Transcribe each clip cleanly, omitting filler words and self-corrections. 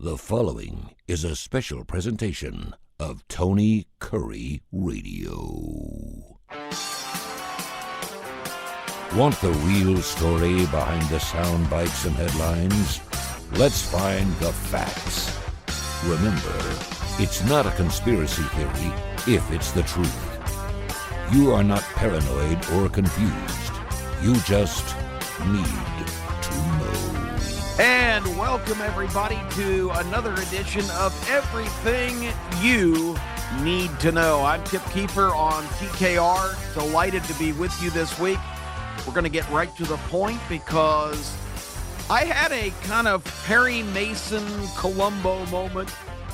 The following is a special presentation of Tony Kurre Radio. Want the real story behind the sound bites and headlines? Let's find the facts. Remember, it's not a conspiracy theory if it's the truth. You are not paranoid or confused. You just need to know. And welcome, everybody, to another edition of Everything You Need to Know. I'm Tip Keeper on TKR. Delighted to be with you this week. We're going to get right to the point because I had a kind of Perry Mason Columbo moment,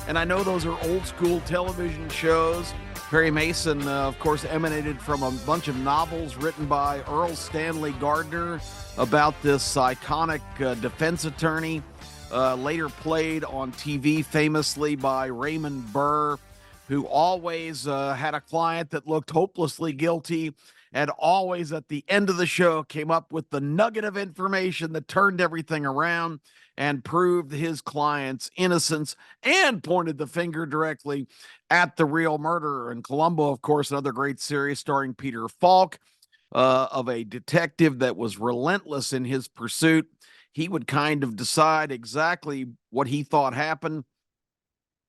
and I know those are old school television shows. Perry Mason, of course, emanated from a bunch of novels written by Earl Stanley Gardner about this iconic defense attorney, later played on TV famously by Raymond Burr, who always had a client that looked hopelessly guilty and always at the end of the show came up with the nugget of information that turned everything around and proved his client's innocence and pointed the finger directly at the real murderer. And Columbo, of course, another great series starring Peter Falk, of a detective that was relentless in his pursuit. He would kind of decide exactly what he thought happened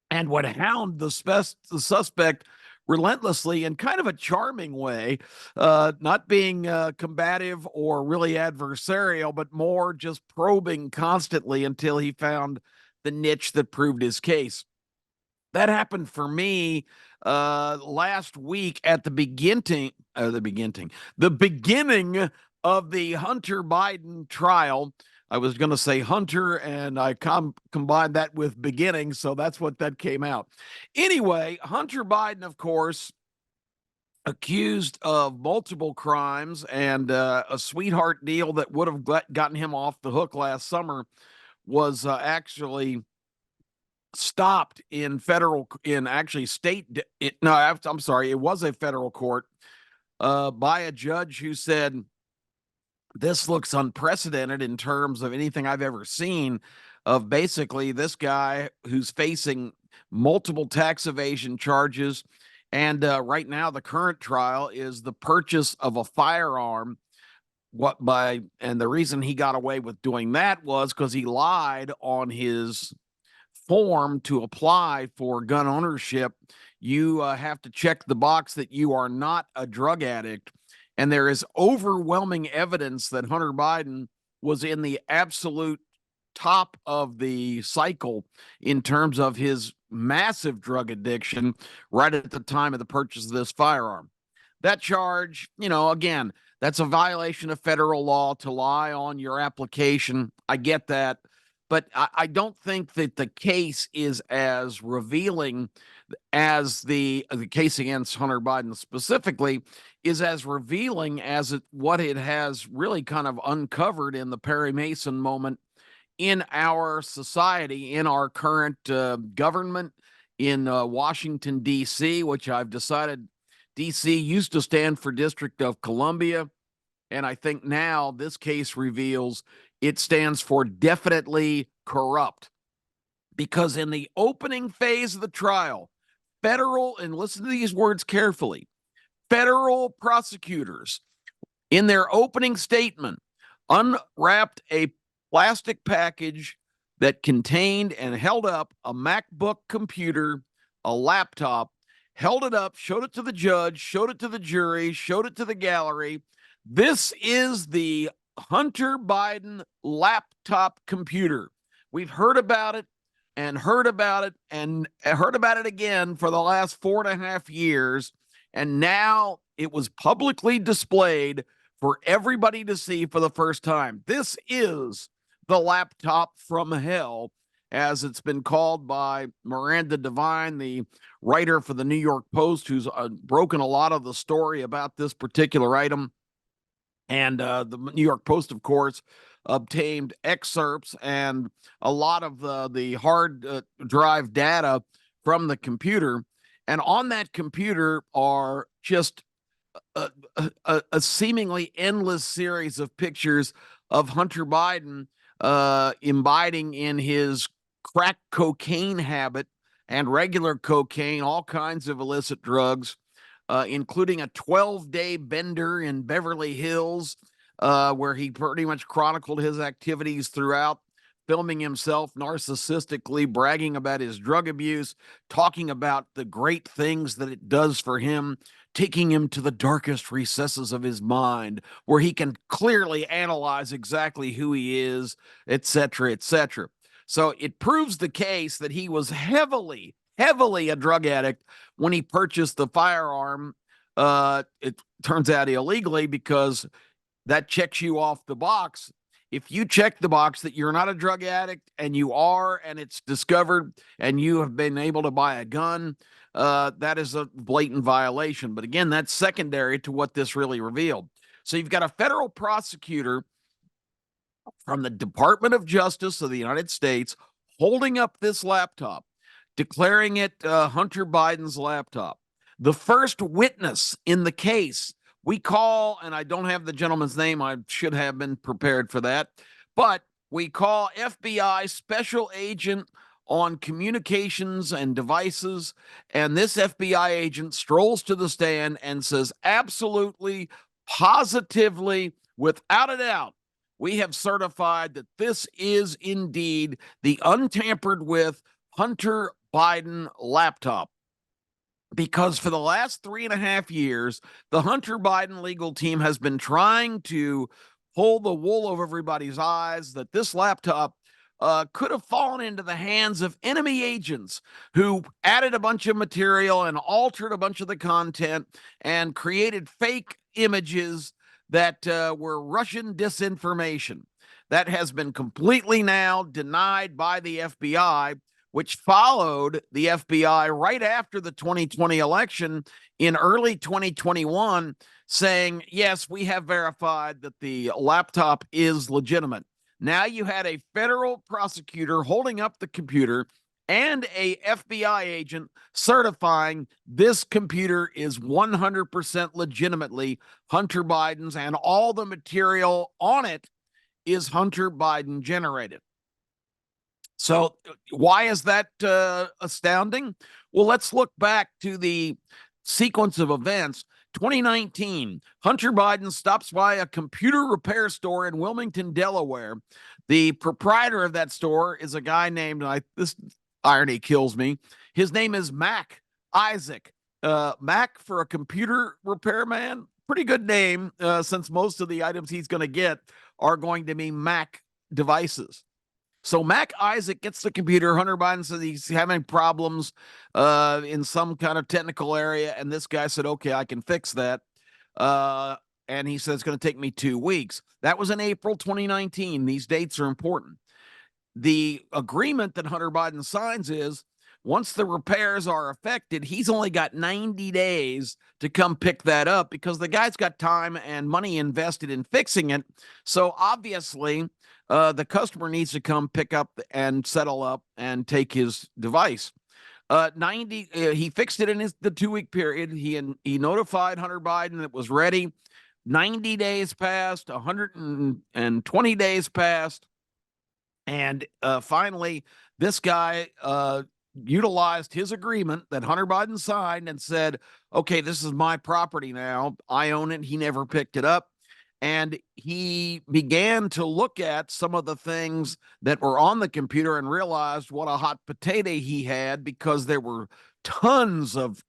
and would hound the suspect relentlessly in kind of a charming way, not being combative or really adversarial, but more just probing constantly until he found the niche that proved his case. That happened for me last week at the beginning of the Hunter Biden trial. I was going to say Hunter, and I combined that with beginning, so that's what that came out. Anyway, Hunter Biden, of course, accused of multiple crimes and a sweetheart deal that would have gotten him off the hook last summer was actually stopped in I'm sorry, it was a federal court by a judge who said, this looks unprecedented in terms of anything I've ever seen, of basically this guy who's facing multiple tax evasion charges. And right now, the current trial is the purchase of a firearm. And the reason he got away with doing that was because he lied on his form to apply for gun ownership. You have to check the box that you are not a drug addict. And there is overwhelming evidence that Hunter Biden was in the absolute top of the cycle in terms of his massive drug addiction right at the time of the purchase of this firearm. That charge, again, that's a violation of federal law to lie on your application. I get that. But I don't think that the case is as revealing as the case against Hunter Biden specifically is as revealing as what it has really kind of uncovered in the Perry Mason moment in our society, in our current government, in Washington, D.C., which I've decided D.C. used to stand for District of Columbia. And I think now this case reveals it stands for definitely corrupt, because in the opening phase of the trial, and listen to these words carefully, federal prosecutors in their opening statement unwrapped a plastic package that contained and held up a MacBook computer, a laptop, held it up, showed it to the judge, showed it to the jury, showed it to the gallery. This is the Hunter Biden laptop computer. We've heard about it and heard about it and heard about it again for the last 4.5 years. And now it was publicly displayed for everybody to see for the first time. This is the laptop from hell, as it's been called by Miranda Devine, the writer for the New York Post, who's broken a lot of the story about this particular item. And the New York Post, of course, obtained excerpts and a lot of the hard drive data from the computer. And on that computer are just a seemingly endless series of pictures of Hunter Biden imbibing in his crack cocaine habit and regular cocaine, all kinds of illicit drugs, including a 12-day bender in Beverly Hills, where he pretty much chronicled his activities throughout, filming himself narcissistically, bragging about his drug abuse, talking about the great things that it does for him, taking him to the darkest recesses of his mind, where he can clearly analyze exactly who he is, etc., etc. So it proves the case that he was heavily a drug addict when he purchased the firearm. It turns out illegally, because that checks you off the box. If you check the box that you're not a drug addict and you are, and it's discovered and you have been able to buy a gun, that is a blatant violation. But again, that's secondary to what this really revealed. So you've got a federal prosecutor from the Department of Justice of the United States holding up this laptop, declaring it Hunter Biden's laptop. The first witness in the case we call, and I don't have the gentleman's name, I should have been prepared for that, but we call FBI Special Agent on Communications and Devices, and this FBI agent strolls to the stand and says, absolutely, positively, without a doubt, we have certified that this is indeed the untampered with Hunter Biden laptop. Because for the last 3.5 years, the Hunter Biden legal team has been trying to pull the wool over everybody's eyes that this laptop could have fallen into the hands of enemy agents who added a bunch of material and altered a bunch of the content and created fake images that were Russian disinformation. That has been completely now denied by the FBI, which followed the FBI right after the 2020 election in early 2021, saying, yes, we have verified that the laptop is legitimate. Now you had a federal prosecutor holding up the computer and a FBI agent certifying this computer is 100% legitimately Hunter Biden's, and all the material on it is Hunter Biden generated. So why is that astounding? Well, let's look back to the sequence of events. 2019, Hunter Biden stops by a computer repair store in Wilmington, Delaware. The proprietor of that store is a guy named, this irony kills me, his name is Mac Isaac. Mac for a computer repairman, pretty good name, since most of the items he's going to get are going to be Mac devices. So Mac Isaac gets the computer. Hunter Biden says he's having problems in some kind of technical area, and this guy said, okay, I can fix that. And he said it's going to take me 2 weeks. That was in April 2019. These dates are important. The agreement that Hunter Biden signs is, once the repairs are effected, he's only got 90 days to come pick that up, because the guy's got time and money invested in fixing it. So obviously, the customer needs to come pick up and settle up and take his device. He fixed it in the 2-week period. He notified Hunter Biden it was ready. 90 days passed, 120 days passed. And finally, this guy utilized his agreement that Hunter Biden signed and said, okay, this is my property now. I own it. He never picked it up. And he began to look at some of the things that were on the computer and realized what a hot potato he had, because there were tons of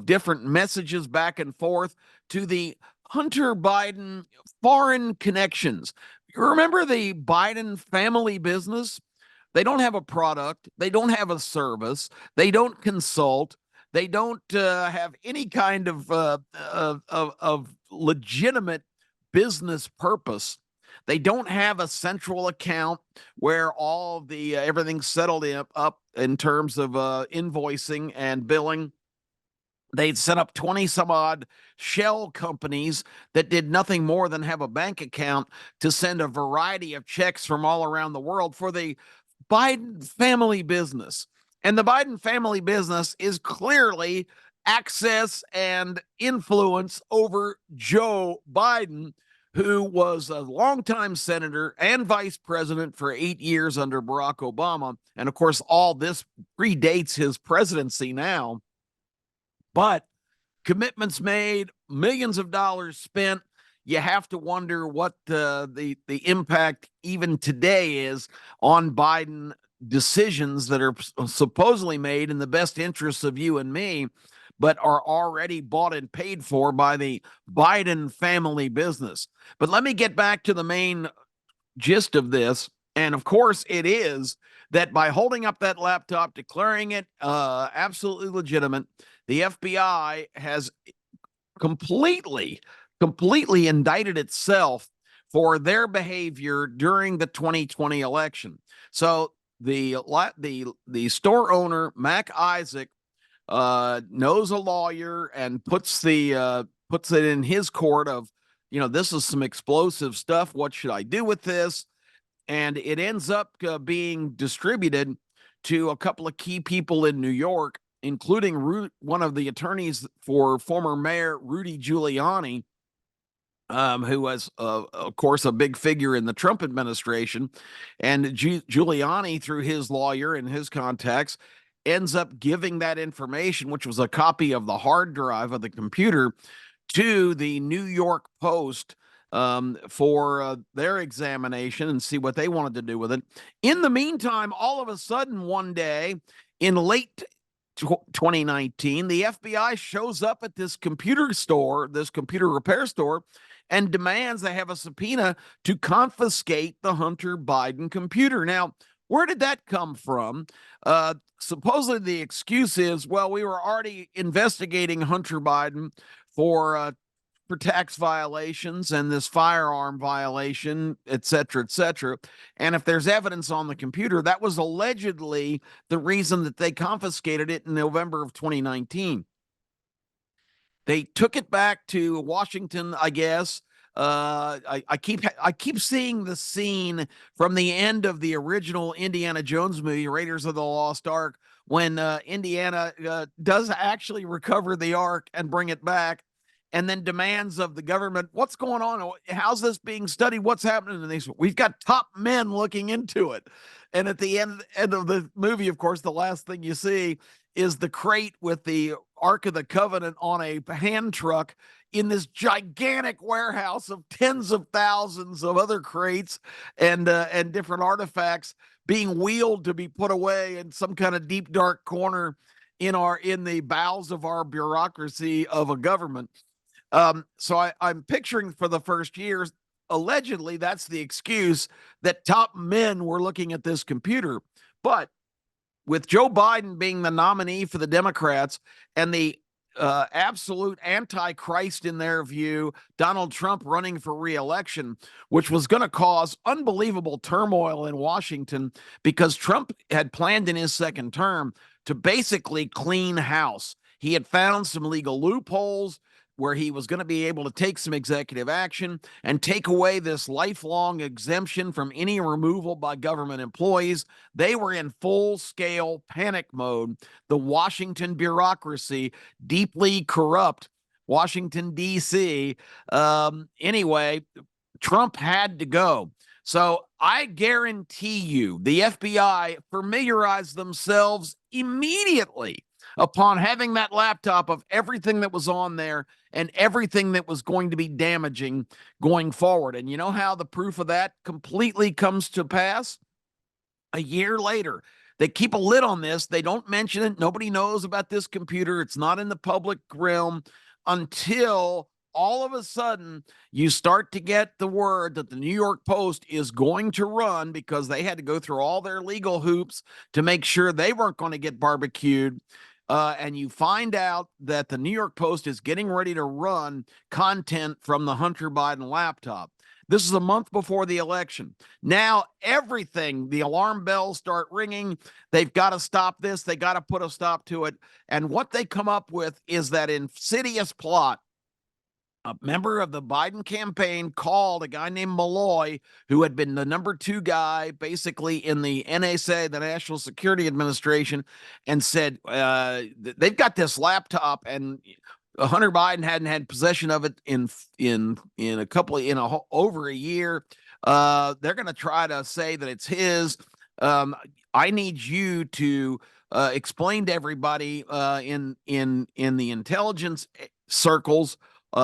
different messages back and forth to the Hunter Biden foreign connections. You remember the Biden family business? They don't have a product. They don't have a service. They don't consult. They don't have any kind of legitimate business purpose. They don't have a central account where all the everything's settled up in terms of invoicing and billing. They'd set up 20 some odd shell companies that did nothing more than have a bank account to send a variety of checks from all around the world for the Biden family business. And the Biden family business is clearly access and influence over Joe Biden, who was a longtime senator and vice president for 8 years under Barack Obama. And of course, all this predates his presidency now. But commitments made, millions of dollars spent. You have to wonder what the impact even today is on Biden decisions that are supposedly made in the best interests of you and me, but are already bought and paid for by the Biden family business. But let me get back to the main gist of this. And of course, it is that by holding up that laptop, declaring it absolutely legitimate, the FBI has completely indicted itself for their behavior during the 2020 election. So the store owner, Mac Isaac, knows a lawyer and puts it in his court of, this is some explosive stuff. What should I do with this? And it ends up being distributed to a couple of key people in New York, including one of the attorneys for former Mayor Rudy Giuliani, who was, of course, a big figure in the Trump administration. And Giuliani, through his lawyer and his contacts, ends up giving that information, which was a copy of the hard drive of the computer, to the New York Post for their examination and see what they wanted to do with it. In the meantime, all of a sudden, one day in late 2019, the FBI shows up at this computer repair store, and demands they have a subpoena to confiscate the Hunter Biden computer. Now, where did that come from? Supposedly the excuse is, well, we were already investigating Hunter Biden for tax violations and this firearm violation, et cetera, et cetera. And if there's evidence on the computer, that was allegedly the reason that they confiscated it in November of 2019. They took it back to Washington, I guess. I keep seeing the scene from the end of the original Indiana Jones movie, Raiders of the Lost Ark, when Indiana does actually recover the Ark and bring it back, and then demands of the government, what's going on? How's this being studied? What's happening? And they say, we've got top men looking into it. And at the end of the movie, of course, the last thing you see is the crate with the Ark of the Covenant on a hand truck in this gigantic warehouse of tens of thousands of other crates and different artifacts being wheeled to be put away in some kind of deep, dark corner in the bowels of our bureaucracy of a government. So I'm picturing for the first years, allegedly, that's the excuse that top men were looking at this computer. But with Joe Biden being the nominee for the Democrats and the absolute antichrist in their view, Donald Trump running for re-election, which was going to cause unbelievable turmoil in Washington because Trump had planned in his second term to basically clean house. He had found some legal loopholes where he was going to be able to take some executive action and take away this lifelong exemption from any removal by government employees. They were in full-scale panic mode. The Washington bureaucracy, deeply corrupt Washington, D.C. Anyway, Trump had to go. So I guarantee you the FBI familiarized themselves immediately upon having that laptop of everything that was on there and everything that was going to be damaging going forward. And you know how the proof of that completely comes to pass? A year later, they keep a lid on this. They don't mention it. Nobody knows about this computer. It's not in the public realm until all of a sudden you start to get the word that the New York Post is going to run, because they had to go through all their legal hoops to make sure they weren't going to get barbecued. And you find out that the New York Post is getting ready to run content from the Hunter Biden laptop. This is a month before the election. Now, the alarm bells start ringing. They've got to stop this. They got to put a stop to it. And what they come up with is that insidious plot. A member of the Biden campaign called a guy named Malloy, who had been the number 2 guy basically in the NSA, the National Security Administration, and said, they've got this laptop and Hunter Biden hadn't had possession of it in over a year. They're going to try to say that it's his. I need you to explain to everybody in the intelligence circles,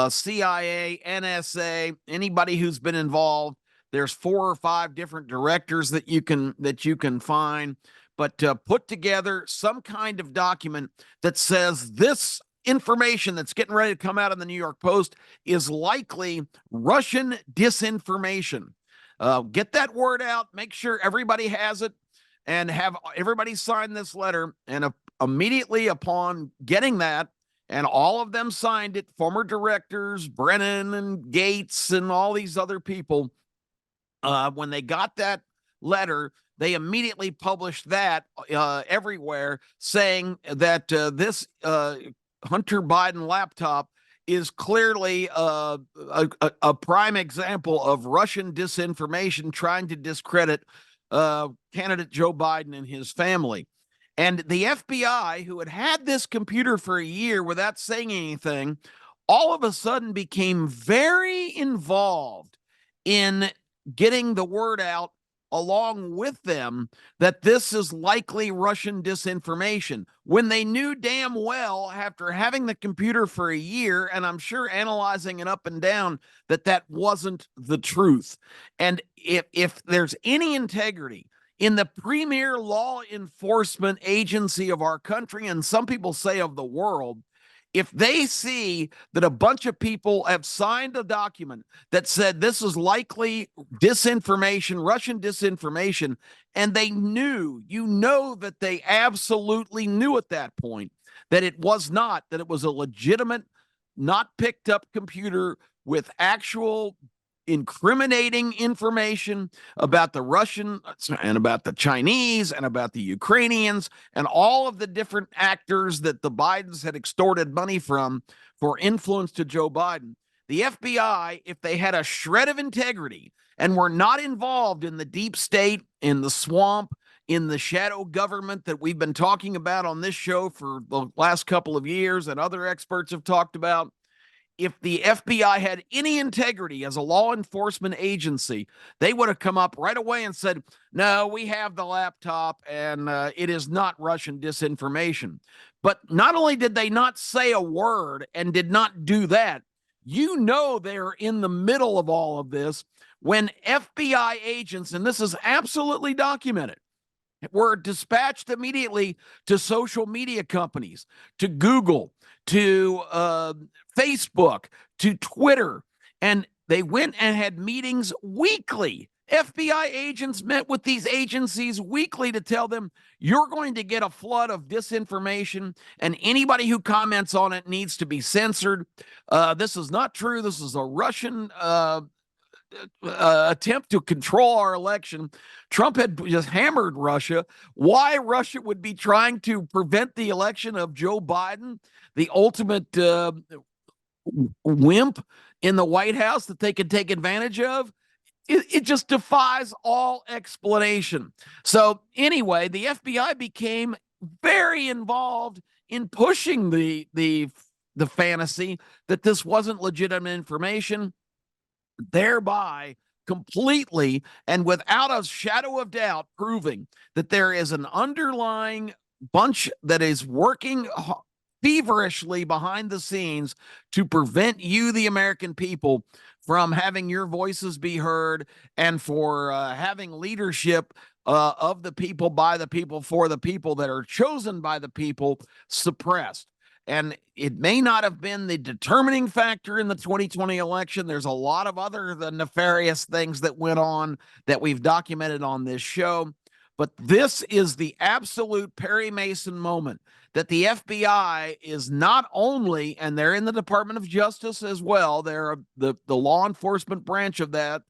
CIA, NSA, anybody who's been involved. There's 4 or 5 different directors that you can find, but put together some kind of document that says this information that's getting ready to come out in the New York Post is likely Russian disinformation. Get that word out, make sure everybody has it, and have everybody sign this letter. And immediately upon getting that, and all of them signed it, former directors, Brennan and Gates and all these other people, when they got that letter, they immediately published that everywhere, saying that this Hunter Biden laptop is clearly a prime example of Russian disinformation trying to discredit candidate Joe Biden and his family. And the FBI, who had this computer for a year without saying anything, all of a sudden became very involved in getting the word out along with them that this is likely Russian disinformation, when they knew damn well, after having the computer for a year, and I'm sure analyzing it up and down, that that wasn't the truth. And if there's any integrity in the premier law enforcement agency of our country, and some people say of the world, if they see that a bunch of people have signed a document that said this is likely disinformation, Russian disinformation, and they knew, that they absolutely knew at that point that it was not, that it was a legitimate, not picked up computer with actual incriminating information about the Russian and about the Chinese and about the Ukrainians and all of the different actors that the Bidens had extorted money from for influence to Joe Biden. The FBI, if they had a shred of integrity and were not involved in the deep state, in the swamp, in the shadow government that we've been talking about on this show for the last couple of years and other experts have talked about, if the FBI had any integrity as a law enforcement agency, they would have come up right away and said, no, we have the laptop and it is not Russian disinformation. But not only did they not say a word and did not do that, they're in the middle of all of this when FBI agents, and this is absolutely documented, were dispatched immediately to social media companies, to Google, to Facebook, to Twitter, and they went and had meetings weekly. FBI agents met with these agencies weekly to tell them, you're going to get a flood of disinformation, and anybody who comments on it needs to be censored. This is not true. This is a Russian attempt to control our election. Trump had just hammered Russia. Why Russia would be trying to prevent the election of Joe Biden, the ultimate wimp in the White House that they could take advantage of, it just defies all explanation. So anyway, the FBI became very involved in pushing the fantasy that this wasn't legitimate information, thereby completely and without a shadow of doubt proving that there is an underlying bunch that is working feverishly behind the scenes to prevent you, the American people, from having your voices be heard and for having leadership of the people, by the people, for the people, that are chosen by the people, suppressed. And it may not have been the determining factor in the 2020 election. There's a lot of other nefarious things that went on that we've documented on this show. But this is the absolute Perry Mason moment, that the FBI is not only, and they're in the Department of Justice as well, they're the law enforcement branch of that.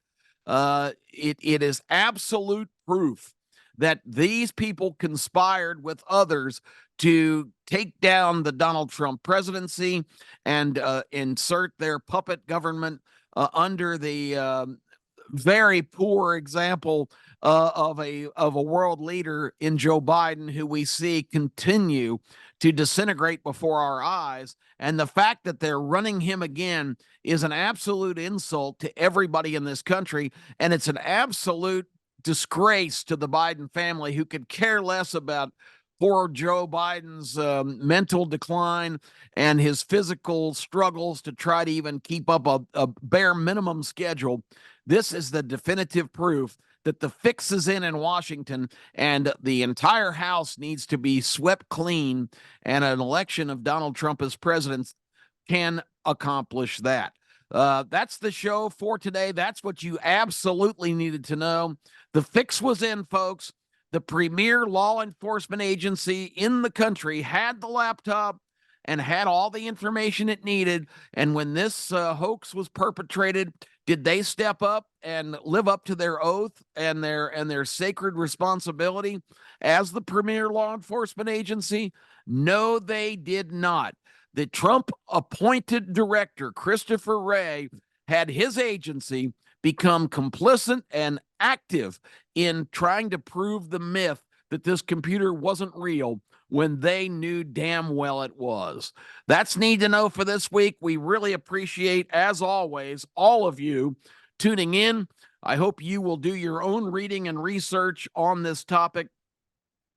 It is absolute proof that these people conspired with others to take down the Donald Trump presidency and insert their puppet government under the very poor example of a world leader in Joe Biden, who we see continue to disintegrate before our eyes. And the fact that they're running him again is an absolute insult to everybody in this country, and it's an absolute disgrace to the Biden family, who could care less about poor Joe Biden's mental decline and his physical struggles to try to even keep up a bare minimum schedule. This is the definitive proof that the fix is in Washington, and the entire House needs to be swept clean, and an election of Donald Trump as president can accomplish that. That's the show for today. That's what you absolutely needed to know. The fix was in, folks. The premier law enforcement agency in the country had the laptop and had all the information it needed. And when this hoax was perpetrated, did they step up and live up to their oath and their sacred responsibility as the premier law enforcement agency? No, they did not. The Trump-appointed director, Christopher Wray, had his agency become complicit and active in trying to prove the myth that this computer wasn't real when they knew damn well it was. That's Need to Know for this week. We really appreciate, as always, all of you tuning in. I hope you will do your own reading and research on this topic,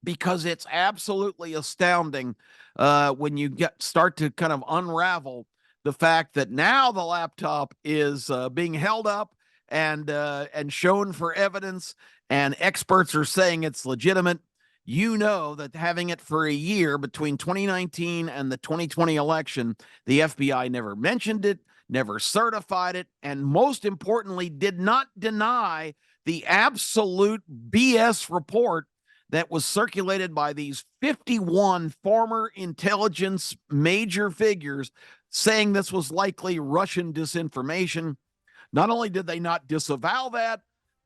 because it's absolutely astounding when you start to kind of unravel the fact that now the laptop is being held up and shown for evidence, and experts are saying it's legitimate. You know that having it for a year between 2019 and the 2020 election, the FBI never mentioned it, never certified it, and most importantly, did not deny the absolute BS report that was circulated by these 51 former intelligence major figures, saying this was likely Russian disinformation. Not only did they not disavow that,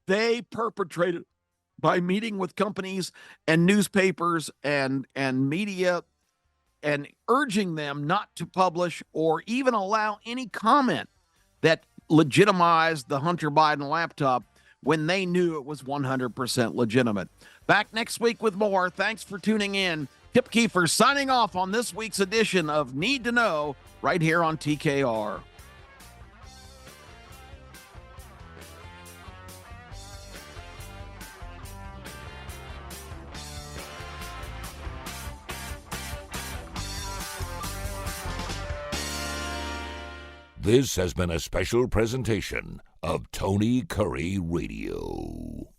they perpetrated by meeting with companies and newspapers and media and urging them not to publish or even allow any comment that legitimized the Hunter Biden laptop when they knew it was 100% legitimate. Back next week with more. Thanks for tuning in. Kip Kiefer signing off on this week's edition of Need to Know right here on TKR. This has been a special presentation of Tony Kurre Radio.